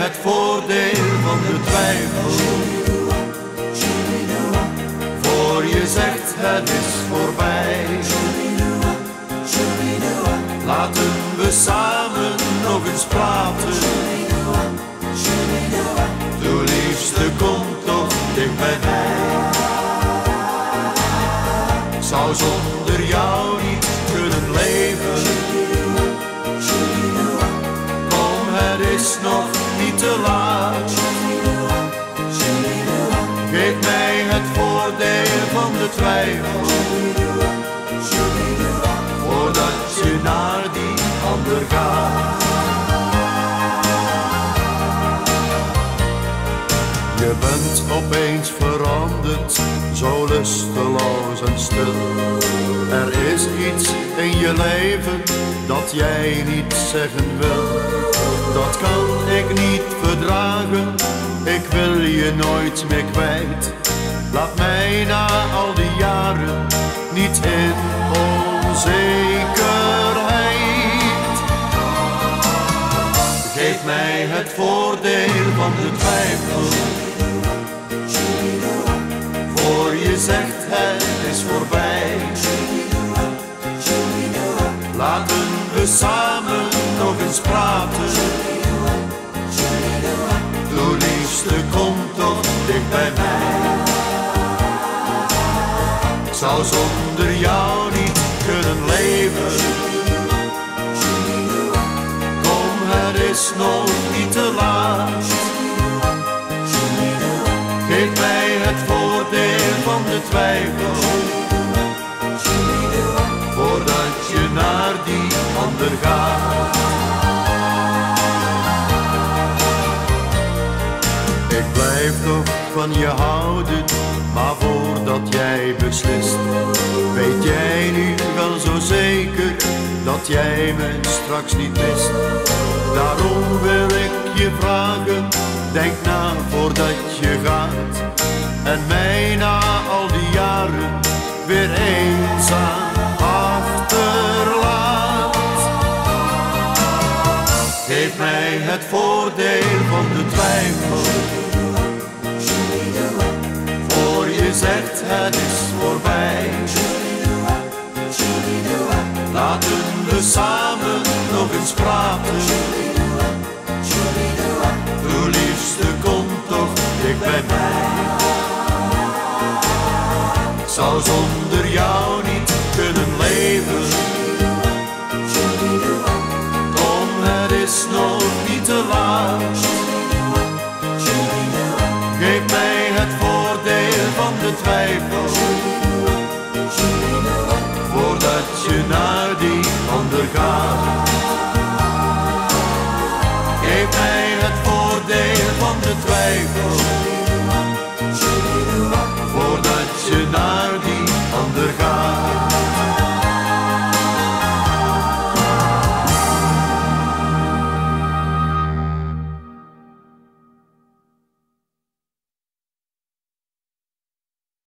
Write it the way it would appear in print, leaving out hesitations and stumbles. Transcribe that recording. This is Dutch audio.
het voordeel van de twijfel. Voor je zegt het is voorbij. Laten we samen nog eens praten. De liefste komt toch dicht bij mij. Zou zonder jou niet kunnen leven. Kom, het is nog niet te laat. Geef mij het voordeel van de twijfel. Voordat je naar die ander gaat. Je bent opeens veranderd, zo lusteloos en stil. Er is iets in je leven dat jij niet zeggen wil. Dat kan ik niet verdragen, ik wil je nooit meer kwijt. Laat mij na al die jaren niet in onzekerheid. Geef mij het voordeel van de twijfel. Voor je zegt het is voorbij. Laten we samen nog eens praten. De liefste komt toch dicht bij mij. Ik zou zonder jou niet kunnen leven. Kom, het is nog niet te laat. Geef mij het voordeel van de twijfel. Voordat je naar die ander gaat. Ik blijf toch van je houden, maar voordat jij beslist, weet jij nu wel zo zeker dat jij me straks niet mist. Daarom wil ik je vragen, denk na voordat je gaat. En mij na al die jaren weer eenzaam achterlaat. Geef mij het voordeel van de twijfel. Voor je zegt het is voorbij. Laten we samen nog eens praten. De liefste komt toch dicht bij mij. Ik zou zonder jou niet kunnen leven. Kom, het is nog niet te laat. Geef mij het voordeel van de twijfel. Voordat je naar die ander gaat.